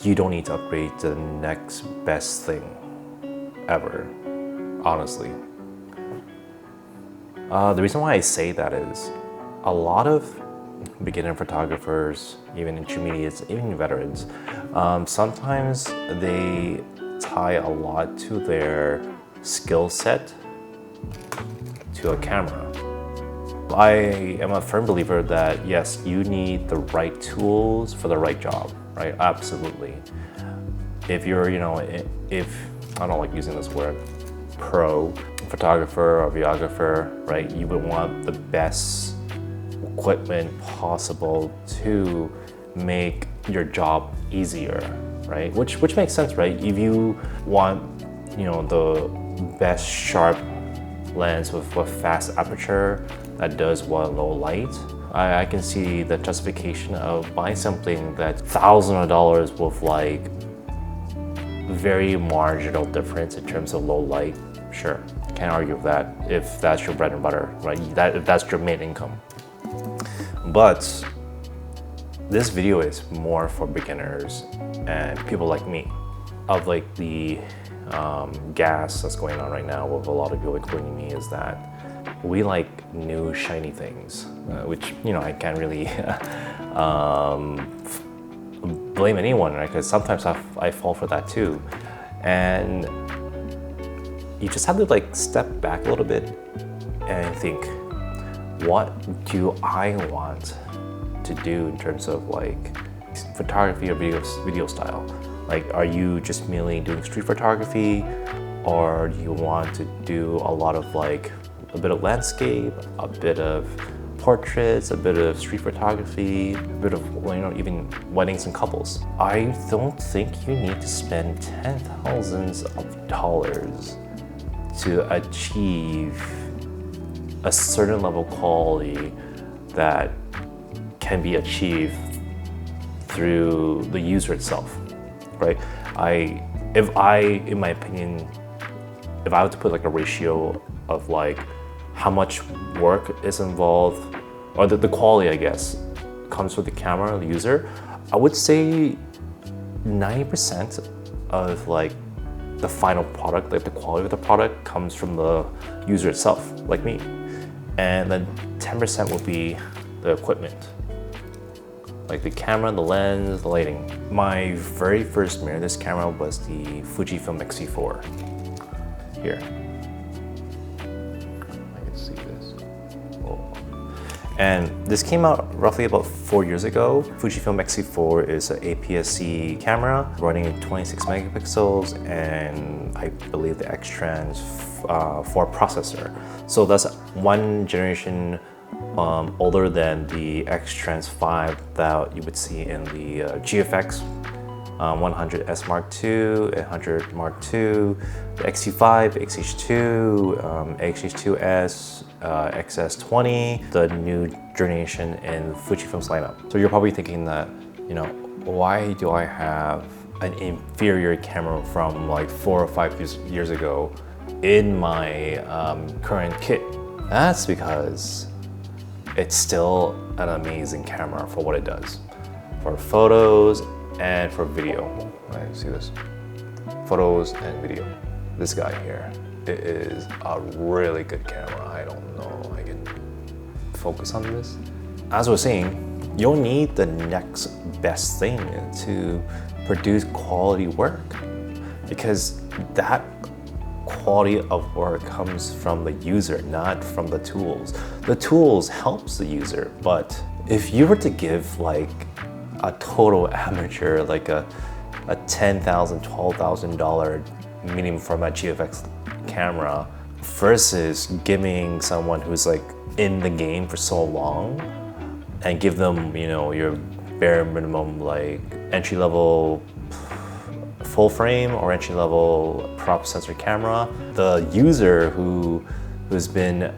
you don't need to upgrade to the next best thing ever, honestly. The reason why I say that is a lot of beginner photographers, even intermediates, even veterans, sometimes they tie a lot to their skill set to a camera. I am a firm believer that yes, you need the right tools for the right job, right? Absolutely. If you're, if I don't like using this word, pro photographer or videographer, right? You would want the best equipment possible to make your job easier, right? Which makes sense, right? If you want, the best sharp lens with a fast aperture that does well in low light, I can see the justification of buying something that's thousands of dollars with like very marginal difference in terms of low light. Sure, can't argue with that if that's your bread and butter, right? If that's your main income. But this video is more for beginners and people like me. Of like the gas that's going on right now with a lot of people, including me, is that we like new shiny things, which I can't really blame anyone, right? Because sometimes I fall for that too, and you just have to like step back a little bit and think, what do I want to do in terms of like photography or video style? Like, are you just merely doing street photography, or do you want to do a lot of like a bit of landscape, a bit of portraits, a bit of street photography, a bit of even weddings and couples? I don't think you need to spend $10,000s of dollars to achieve a certain level of quality that can be achieved through the user itself, right? In my opinion, if I were to put like a ratio of like how much work is involved, or the quality, I guess, comes with the camera, the user, I would say 90% of like the final product, like the quality of the product, comes from the user itself, like me. And then 10% will be the equipment, like the camera, the lens, the lighting. My very first mirrorless camera was the Fujifilm X-T4. Here, I can see this. Oh. And this came out roughly about 4 years ago. Fujifilm X-T4 is an APS-C camera running 26 megapixels, and I believe the X-Trans 4 processor. So that's one generation older than the X-Trans 5 that you would see in the GFX 100S Mark II, 100 Mark II, the X-T5, XH2, XH2S, XS20, the new generation in Fujifilm's lineup. So you're probably thinking that, why do I have an inferior camera from like 4 or 5 years ago in my current kit? That's because it's still an amazing camera for what it does, for photos and for video. Right, see this? Photos and video. This guy here, it is a really good camera. I don't know, I can focus on this. As I was saying, you'll need the next best thing to produce quality work, because that quality of work comes from the user, not from the tools. The tools helps the user, but if you were to give like a total amateur like a $10,000, $12,000 medium format GFX camera versus giving someone who's like in the game for so long and give them, your bare minimum like entry-level full frame or entry-level crop sensor camera, the user who's been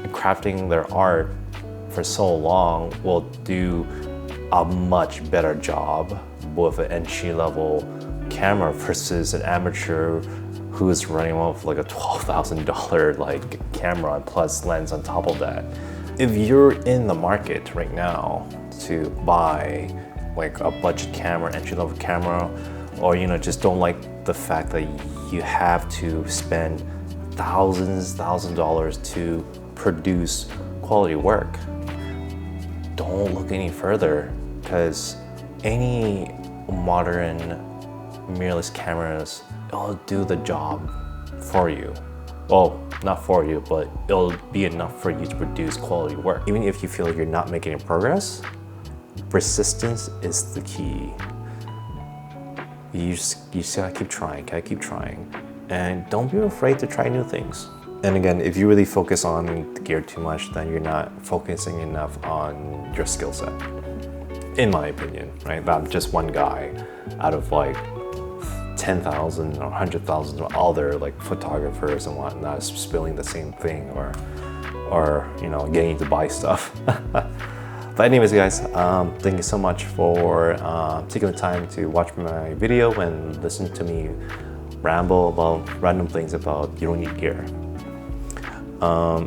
crafting their art for so long will do a much better job with an entry-level camera versus an amateur who's running off like a $12,000 like camera plus lens on top of that. If you're in the market right now to buy like a budget camera, entry-level camera, or just don't like the fact that you have to spend thousands of dollars to produce quality work, don't look any further, because any modern mirrorless cameras, it'll do the job for you. Well, not for you, but it'll be enough for you to produce quality work. Even if you feel like you're not making any progress, persistence is the key. You just gotta keep trying, and don't be afraid to try new things. And again, if you really focus on the gear too much, then you're not focusing enough on your skill set, in my opinion, right? I'm just one guy out of like 10,000 or 100,000 other like photographers and whatnot spilling the same thing, or getting to buy stuff. But anyways, guys, thank you so much for taking the time to watch my video and listen to me ramble about random things about you don't need gear.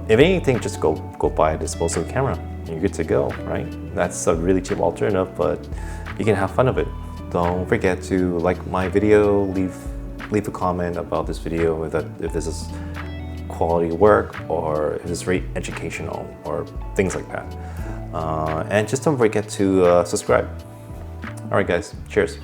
If anything, just go buy a disposable camera. You're good to go, right? That's a really cheap alternative, but you can have fun of it. Don't forget to like my video, leave a comment about this video if this is quality work or if it's very educational or things like that. And just don't forget to subscribe. All right, guys, cheers.